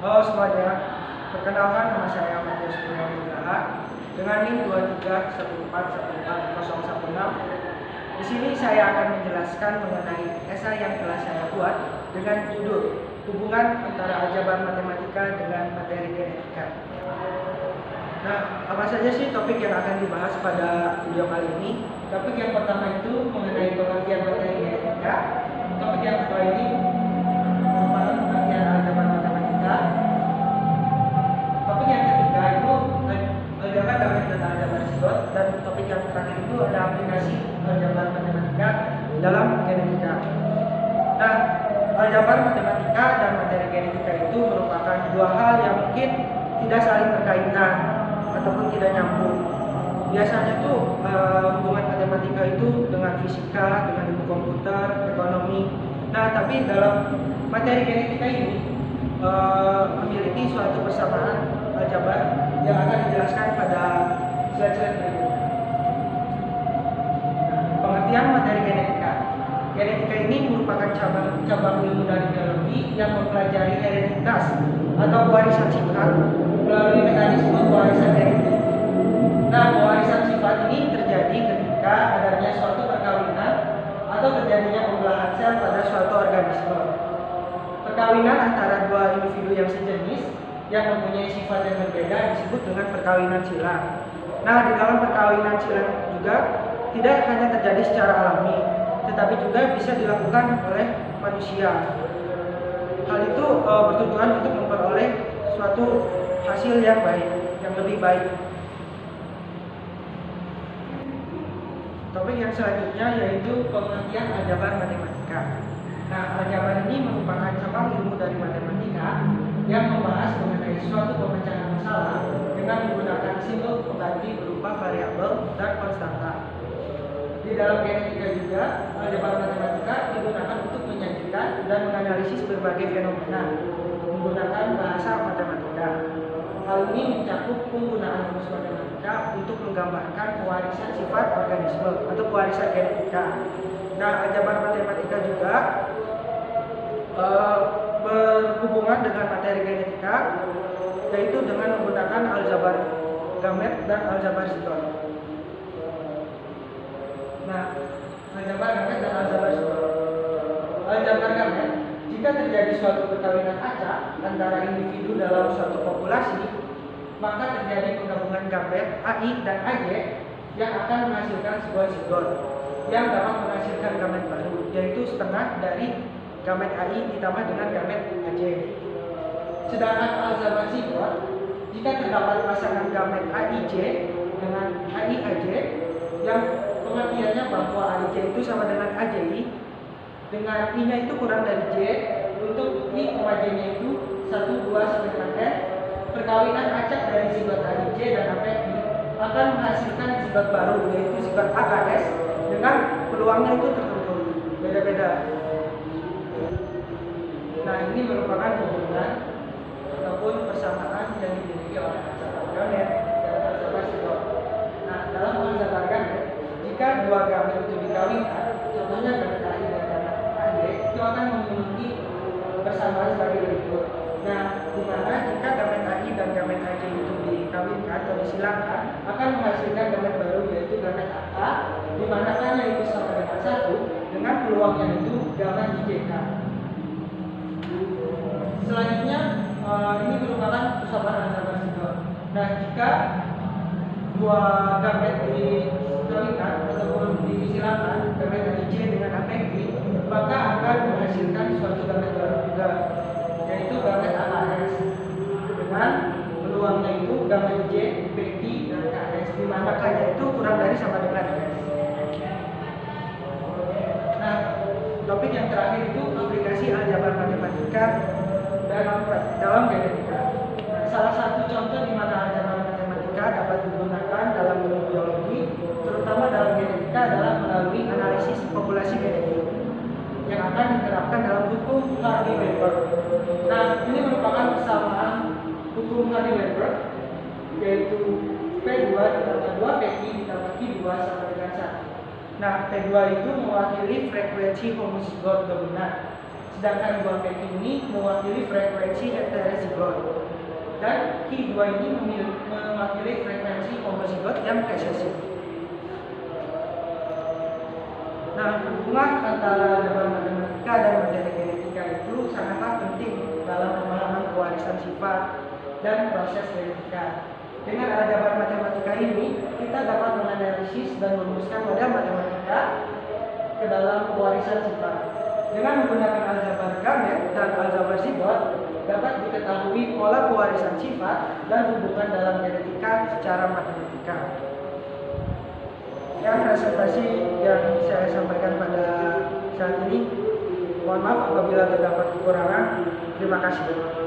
Halo semuanya, perkenalkan nama saya Matius Kurniawan Nugraha dengan NIM 2314140016. Di sini saya akan menjelaskan mengenai esai yang telah saya buat dengan judul hubungan antara aljabar matematika dengan materi genetika. Nah, apa saja sih topik yang akan dibahas pada video kali ini? Topik yang pertama itu mengenai pengertian materi genetika. Topik yang kedua ini merupakan pengertian aljabar matematika. Topik yang ketiga itu aljabar gamet dan aljabar sigot, dan topik yang terakhir itu ada aplikasi aljabar matematika dalam genetika. Nah, aljabar matematika dan materi genetika itu merupakan dua hal yang mungkin tidak saling berkaitan ataupun tidak nyambung. Biasanya tuh hubungan matematika itu dengan fisika, dengan ilmu komputer, ekonomi. Nah, tapi dalam materi genetika ini memiliki suatu persamaan aljabar yang akan dijelaskan pada slide-slide berikut. Pengertian materi genetika. Genetika ini merupakan cabang ilmu dari biologi yang mempelajari hereditas atau pewarisan sifat melalui mekanisme pewarisan genetik. Nah, pewarisan sifat ini terjadi ketika adanya suatu perkawinan atau terjadinya pembelahan sel pada suatu organisme. Perkawinan antara dua individu yang sejenis yang mempunyai sifat yang berbeda disebut dengan perkawinan silang. Nah, di dalam perkawinan silang juga tidak hanya terjadi secara alami, tetapi juga bisa dilakukan oleh manusia. Hal itu bertujuan untuk memperoleh suatu hasil yang baik, yang lebih baik. Topik yang selanjutnya yaitu pengertian aljabar matematika. Nah, aljabar ini merupakan cabang ilmu dari matematika yang membahas mengenai suatu pemecahan masalah dengan menggunakan simbol pengganti berupa variabel dan konstanta. Di dalam genetika juga, aljabar matematika digunakan untuk menyajikan dan menganalisis berbagai fenomena menggunakan bahasa matematika. Hal ini mencakup penggunaan rumus matematika untuk menggambarkan pewarisan sifat organisme atau pewarisan genetika. Nah, aljabar matematika juga berhubungan dengan materi genetika, yaitu dengan menggunakan aljabar gamet dan aljabar sigot. Nah, aljabar gamet dan aljabar sigot. Aljabar gamet, jika terjadi suatu perkawinan acak antara individu dalam suatu populasi, maka terjadi penggabungan gamet AI dan AJ yang akan menghasilkan sebuah sigot yang dapat menghasilkan gamet baru, yaitu setengah dari gamet AI ditambah dengan gamet AJ. Sedangkan aljabar sigot, jika terdapat pasangan gamet AIJ dengan AIAJ yang pengertiannya bahwa AIJ itu sama dengan AJI, dengan I-nya itu kurang dari J, untuk I, J-nya itu 1, 2, sampai dengan N, perkawinan acak dari zigot AIJ dan API akan menghasilkan zigot baru, yaitu zigot AKS, dengan peluangnya itu tertentu, beda-beda. Nah, ini merupakan hubungan ataupun persamaan yang dimiliki oleh aljabar gamet dan aljabar sigot. Nah, dalam aljabar gamet, jika dua gamet itu dikawinkan, contohnya gamet AI dan gamet AJ, itu akan memiliki persamaan sebagai berikut. Nah, di mana jika gamet AI dan gamet AJ itu dikawinkan atau disilangkan, akan menghasilkan gamet baru, yaitu gamet AK, di mana K-nya itu sama dengan 1, dengan peluangnya itu gamma IJK. Selanjutnya, ini merupakan persamaan aljabar sigot. Nah, jika dua gamet dikawinkan ataupun disilangkan, gamet AIJ dengan APG, maka akan menghasilkan suatu gamet baru juga, yaitu gamet AKS, dengan peluangnya itu gamet J, PG, dan KS, di mana K-nya itu kurang dari sama dengan S. Nah, topik yang terakhir itu aplikasi aljabar matematika dalam genetika. Nah, salah satu contoh di mana aljabar matematika dapat digunakan dalam ilmu biologi, terutama dalam genetika, adalah melalui analisis populasi genetik yang akan diterapkan dalam hukum Hardy-Weinberg. Nah, ini merupakan persamaan hukum Hardy-Weinberg, yaitu P2 ditambah 2 PQ ditambah Q2 sama dengan 1. Nah, P2 itu mewakili frekuensi homozigot dominan, sedangkan 2 PQ ini mewakili frekuensi heterozigot. homozigot. Dan Ki2 ini mewakili frekuensi homozigot yang resesif. Nah, hubungan antara aljabar matematika dan materi genetika itu sangatlah penting dalam pemahaman pewarisan sifat dan proses genetika. Dengan aljabar matematika ini, kita dapat menganalisis dan merumuskan model matematika ke dalam pewarisan sifat. Dengan menggunakan aljabar gamet dan aljabar zigot, dapat diketahui pola pewarisan sifat dan hubungan dalam genetika secara matematika. Yang presentasi yang saya sampaikan pada saat ini, mohon maaf apabila terdapat kekurangan. Terima kasih.